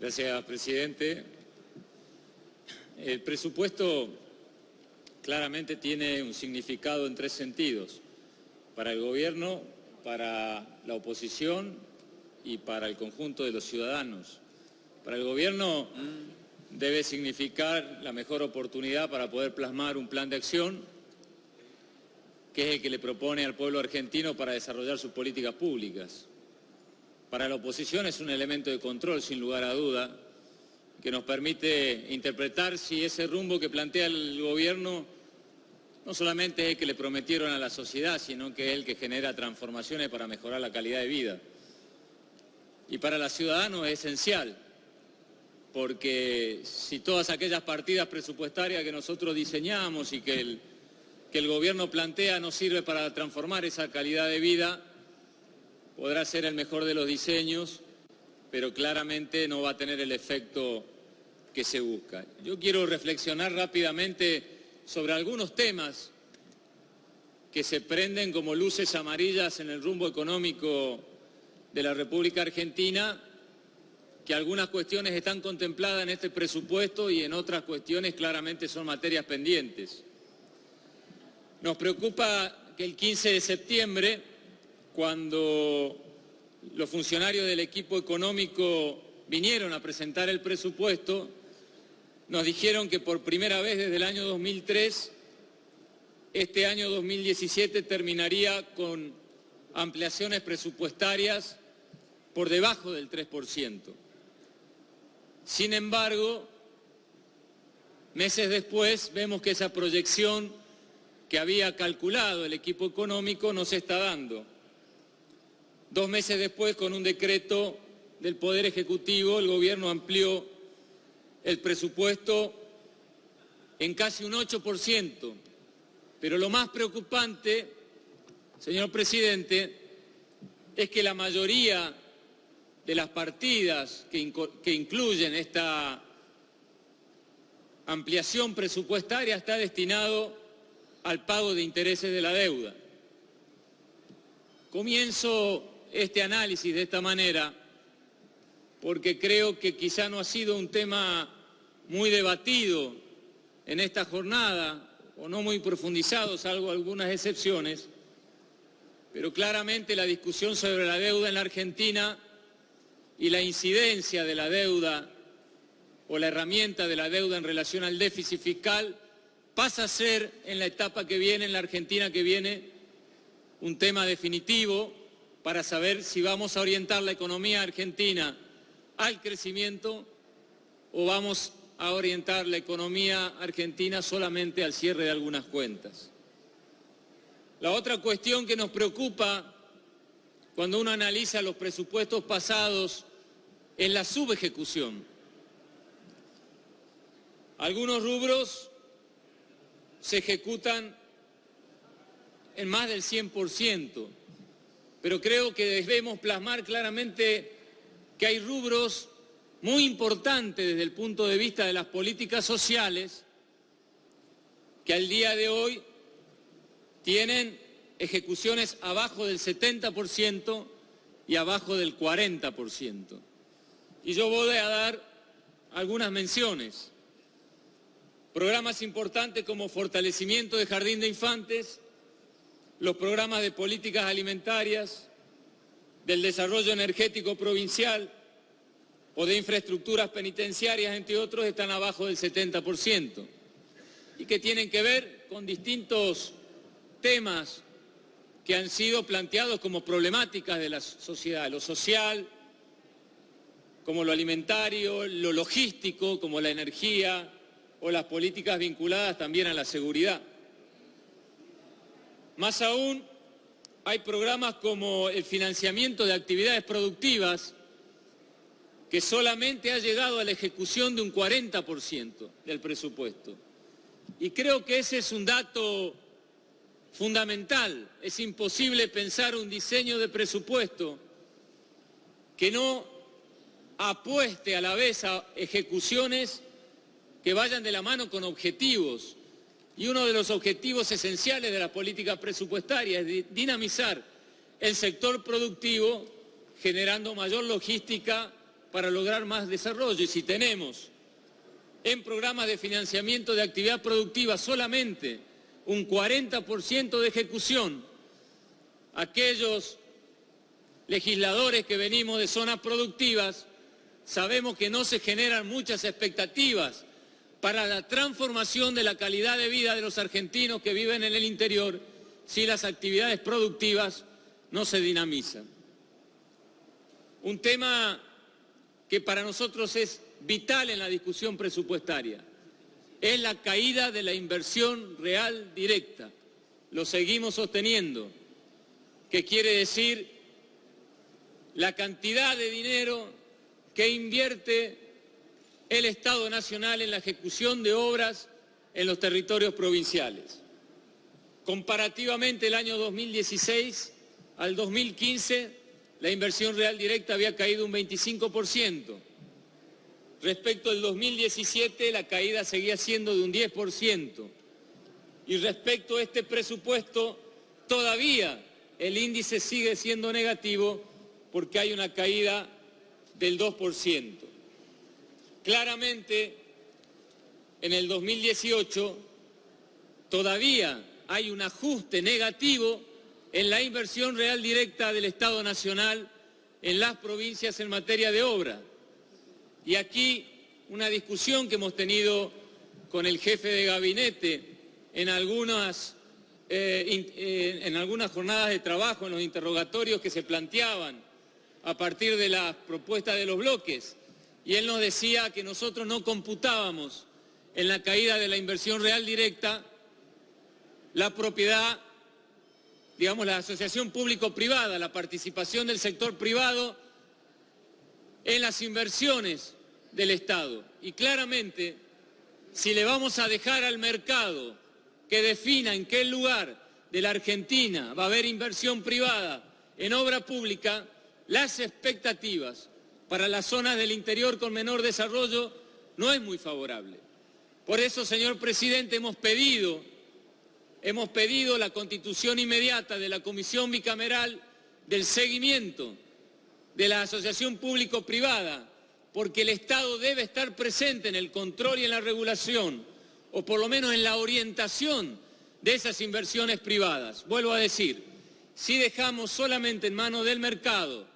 Gracias, presidente. El presupuesto claramente tiene un significado en tres sentidos: para el gobierno, para la oposición y para el conjunto de los ciudadanos. Para el gobierno debe significar la mejor oportunidad para poder plasmar un plan de acción, que es el que le propone al pueblo argentino para desarrollar sus políticas públicas. Para la oposición es un elemento de control, sin lugar a duda, que nos permite interpretar si ese rumbo que plantea el gobierno no solamente es el que le prometieron a la sociedad, sino que es el que genera transformaciones para mejorar la calidad de vida. Y para los ciudadanos es esencial, porque si todas aquellas partidas presupuestarias que nosotros diseñamos y que el gobierno plantea no sirve para transformar esa calidad de vida, podrá ser el mejor de los diseños, pero claramente no va a tener el efecto que se busca. Yo quiero reflexionar rápidamente sobre algunos temas que se prenden como luces amarillas en el rumbo económico de la República Argentina, que algunas cuestiones están contempladas en este presupuesto y en otras cuestiones claramente son materias pendientes. Nos preocupa que el 15 de septiembre, cuando los funcionarios del equipo económico vinieron a presentar el presupuesto, nos dijeron que por primera vez desde el año 2003, este año 2017 terminaría con ampliaciones presupuestarias por debajo del 3%. Sin embargo, meses después vemos que esa proyección que había calculado el equipo económico no se está dando. 2 meses después, con un decreto del Poder Ejecutivo, el gobierno amplió el presupuesto en casi un 8%. Pero lo más preocupante, señor presidente, es que la mayoría de las partidas que incluyen esta ampliación presupuestaria está destinado al pago de intereses de la deuda. Comienzo este análisis de esta manera porque creo que quizá no ha sido un tema muy debatido en esta jornada o no muy profundizado, salvo algunas excepciones, pero claramente la discusión sobre la deuda en la Argentina y la incidencia de la deuda o la herramienta de la deuda en relación al déficit fiscal pasa a ser en la etapa que viene, en la Argentina que viene, un tema definitivo para saber si vamos a orientar la economía argentina al crecimiento o vamos a orientar la economía argentina solamente al cierre de algunas cuentas. La otra cuestión que nos preocupa cuando uno analiza los presupuestos pasados es la subejecución. Algunos rubros se ejecutan en más del 100%, pero creo que debemos plasmar claramente que hay rubros muy importantes desde el punto de vista de las políticas sociales que al día de hoy tienen ejecuciones abajo del 70% y abajo del 40%. Y yo voy a dar algunas menciones. Programas importantes como fortalecimiento de jardín de infantes, los programas de políticas alimentarias, del desarrollo energético provincial o de infraestructuras penitenciarias, entre otros, están abajo del 70% y que tienen que ver con distintos temas que han sido planteados como problemáticas de la sociedad, lo social, como lo alimentario, lo logístico, como la energía o las políticas vinculadas también a la seguridad. Más aún, hay programas como el financiamiento de actividades productivas que solamente ha llegado a la ejecución de un 40% del presupuesto. Y creo que ese es un dato fundamental. Es imposible pensar un diseño de presupuesto que no apueste a la vez a ejecuciones que vayan de la mano con objetivos. Y uno de los objetivos esenciales de la política presupuestaria es dinamizar el sector productivo, generando mayor logística para lograr más desarrollo. Y si tenemos en programas de financiamiento de actividad productiva solamente un 40% de ejecución, aquellos legisladores que venimos de zonas productivas sabemos que no se generan muchas expectativas para la transformación de la calidad de vida de los argentinos que viven en el interior si las actividades productivas no se dinamizan. Un tema que para nosotros es vital en la discusión presupuestaria es la caída de la inversión real directa. Lo seguimos sosteniendo, que quiere decir la cantidad de dinero que invierte el Estado Nacional en la ejecución de obras en los territorios provinciales. Comparativamente el año 2016 al 2015, la inversión real directa había caído un 25%. Respecto al 2017, la caída seguía siendo de un 10%. Y respecto a este presupuesto, todavía el índice sigue siendo negativo porque hay una caída del 2%. Claramente, en el 2018 todavía hay un ajuste negativo en la inversión real directa del Estado Nacional en las provincias en materia de obra. Y aquí una discusión que hemos tenido con el jefe de gabinete en algunas jornadas de trabajo, en los interrogatorios que se planteaban a partir de las propuestas de los bloques. Y él nos decía que nosotros no computábamos en la caída de la inversión real directa la propiedad, digamos, la asociación público-privada, la participación del sector privado en las inversiones del Estado. Y claramente, si le vamos a dejar al mercado que defina en qué lugar de la Argentina va a haber inversión privada en obra pública, las expectativas para las zonas del interior con menor desarrollo no es muy favorable. Por eso, señor presidente, hemos pedido la constitución inmediata de la Comisión Bicameral del seguimiento de la asociación público-privada, porque el Estado debe estar presente en el control y en la regulación, o por lo menos en la orientación de esas inversiones privadas. Vuelvo a decir, si dejamos solamente en manos del mercado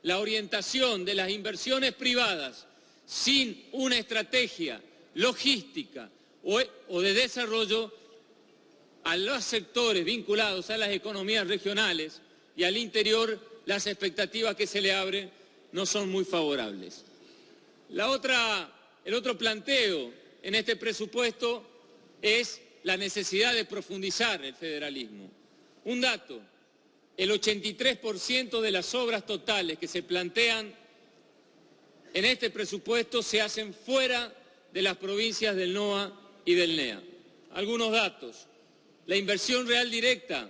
la orientación de las inversiones privadas sin una estrategia logística o de desarrollo, a los sectores vinculados a las economías regionales y al interior, las expectativas que se le abren no son muy favorables. El otro planteo en este presupuesto es la necesidad de profundizar el federalismo. Un dato: el 83% de las obras totales que se plantean en este presupuesto se hacen fuera de las provincias del NOA y del NEA. Algunos datos: la inversión real directa,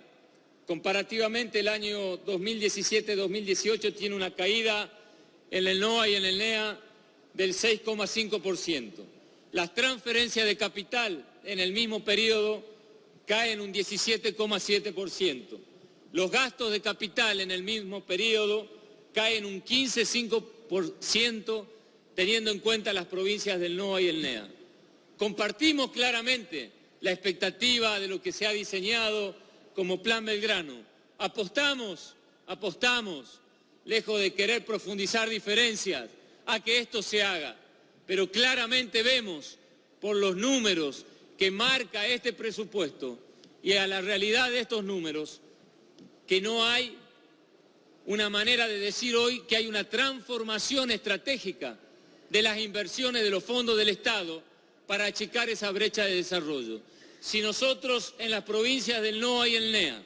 comparativamente el año 2017-2018, tiene una caída en el NOA y en el NEA del 6,5%. Las transferencias de capital en el mismo periodo caen un 17,7%. Los gastos de capital en el mismo periodo caen un 15,5%, teniendo en cuenta las provincias del NOA y el NEA. Compartimos claramente la expectativa de lo que se ha diseñado como Plan Belgrano. Apostamos, lejos de querer profundizar diferencias, a que esto se haga. Pero claramente vemos, por los números que marca este presupuesto y a la realidad de estos números, que no hay una manera de decir hoy que hay una transformación estratégica de las inversiones de los fondos del Estado para achicar esa brecha de desarrollo. Si nosotros en las provincias del NOA y el NEA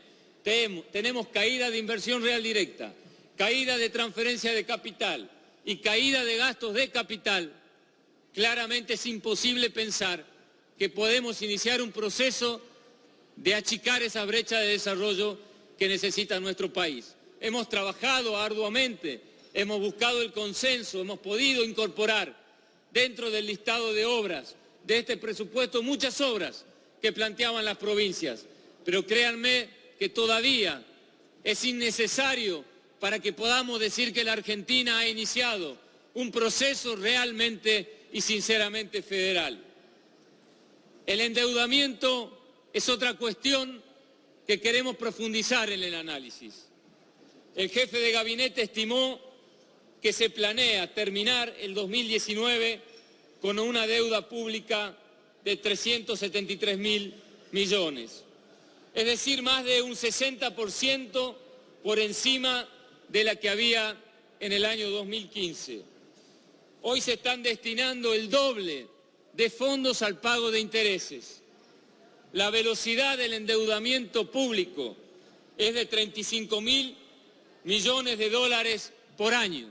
tenemos caída de inversión real directa, caída de transferencia de capital y caída de gastos de capital, claramente es imposible pensar que podemos iniciar un proceso de achicar esa brecha de desarrollo que necesita nuestro país. Hemos trabajado arduamente, hemos buscado el consenso, hemos podido incorporar dentro del listado de obras de este presupuesto muchas obras que planteaban las provincias, pero créanme que todavía es innecesario para que podamos decir que la Argentina ha iniciado un proceso realmente y sinceramente federal. El endeudamiento es otra cuestión que queremos profundizar en el análisis. El jefe de gabinete estimó que se planea terminar el 2019 con una deuda pública de 373.000 millones. Es decir, más de un 60% por encima de la que había en el año 2015. Hoy se están destinando el doble de fondos al pago de intereses. La velocidad del endeudamiento público es de 35.000 millones de dólares por año.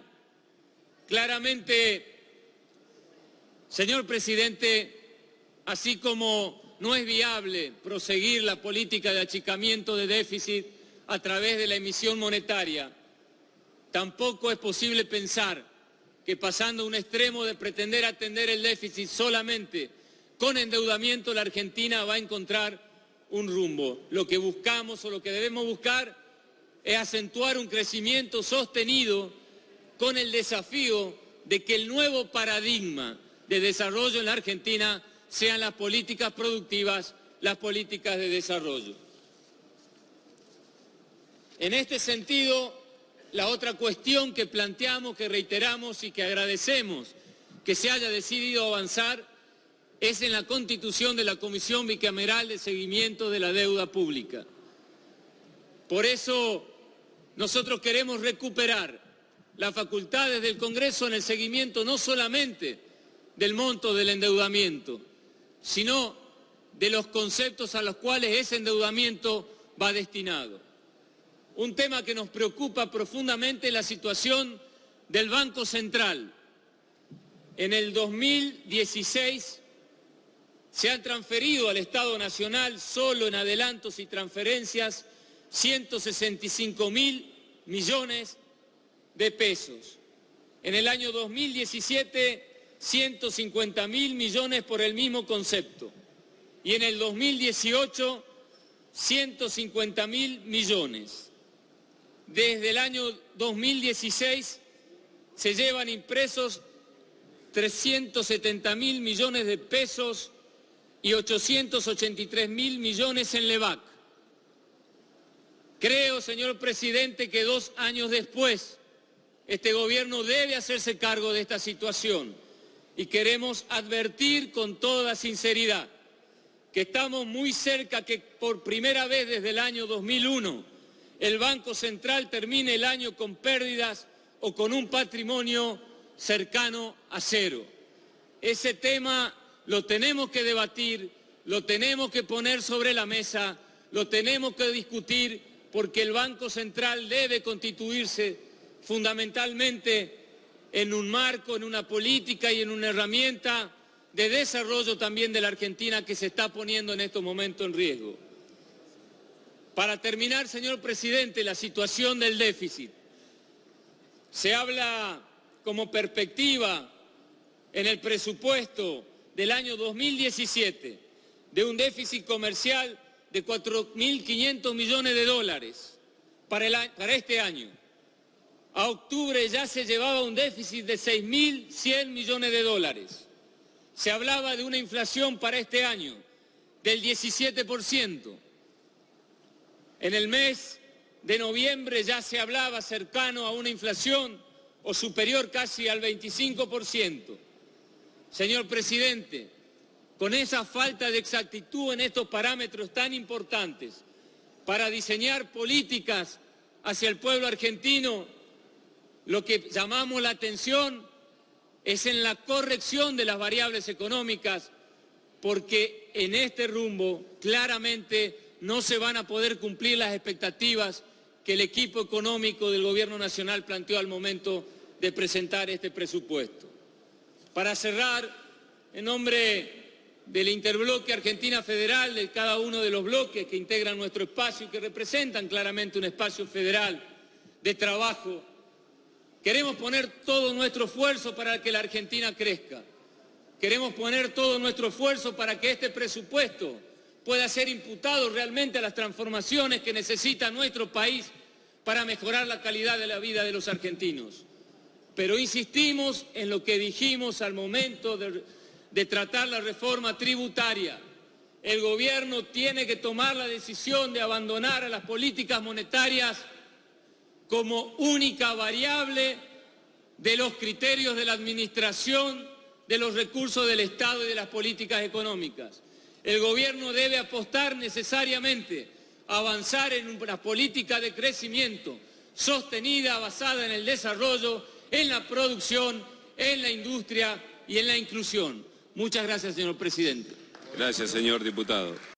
Claramente, señor presidente, así como no es viable proseguir la política de achicamiento de déficit a través de la emisión monetaria, tampoco es posible pensar que pasando a un extremo de pretender atender el déficit solamente con endeudamiento, la Argentina va a encontrar un rumbo. Lo que buscamos o lo que debemos buscar es acentuar un crecimiento sostenido con el desafío de que el nuevo paradigma de desarrollo en la Argentina sean las políticas productivas, las políticas de desarrollo. En este sentido, la otra cuestión que planteamos, que reiteramos y que agradecemos que se haya decidido avanzar es en la constitución de la Comisión Bicameral de Seguimiento de la Deuda Pública. Por eso nosotros queremos recuperar las facultades del Congreso en el seguimiento no solamente del monto del endeudamiento, sino de los conceptos a los cuales ese endeudamiento va destinado. Un tema que nos preocupa profundamente es la situación del Banco Central. En el 2016 se han transferido al Estado Nacional, solo en adelantos y transferencias, 165.000 millones de pesos. En el año 2017, 150.000 millones por el mismo concepto. Y en el 2018, 150.000 millones. Desde el año 2016 se llevan impresos 370.000 millones de pesos y 883.000 millones en LEVAC. Creo, señor presidente, que 2 años después este gobierno debe hacerse cargo de esta situación y queremos advertir con toda sinceridad que estamos muy cerca que por primera vez desde el año 2001 el Banco Central termine el año con pérdidas o con un patrimonio cercano a cero. Ese tema lo tenemos que debatir, lo tenemos que poner sobre la mesa, lo tenemos que discutir porque el Banco Central debe constituirse fundamentalmente en un marco, en una política y en una herramienta de desarrollo también de la Argentina que se está poniendo en estos momentos en riesgo. Para terminar, señor presidente, la situación del déficit. Se habla como perspectiva en el presupuesto del año 2017 de un déficit comercial de 4.500 millones de dólares para este año. A octubre ya se llevaba un déficit de 6.100 millones de dólares. Se hablaba de una inflación para este año del 17%. En el mes de noviembre ya se hablaba cercano a una inflación o superior casi al 25%. Señor presidente, con esa falta de exactitud en estos parámetros tan importantes para diseñar políticas hacia el pueblo argentino, lo que llamamos la atención es en la corrección de las variables económicas, porque en este rumbo claramente no se van a poder cumplir las expectativas que el equipo económico del Gobierno Nacional planteó al momento de presentar este presupuesto. Para cerrar, en nombre del interbloque Argentina Federal, de cada uno de los bloques que integran nuestro espacio y que representan claramente un espacio federal de trabajo, queremos poner todo nuestro esfuerzo para que la Argentina crezca. Queremos poner todo nuestro esfuerzo para que este presupuesto pueda ser imputado realmente a las transformaciones que necesita nuestro país para mejorar la calidad de la vida de los argentinos. Pero insistimos en lo que dijimos al momento de tratar la reforma tributaria. El gobierno tiene que tomar la decisión de abandonar a las políticas monetarias como única variable de los criterios de la administración de los recursos del Estado y de las políticas económicas. El gobierno debe apostar necesariamente a avanzar en una política de crecimiento sostenida, basada en el desarrollo, en la producción, en la industria y en la inclusión. Muchas gracias, señor presidente. Gracias, señor diputado.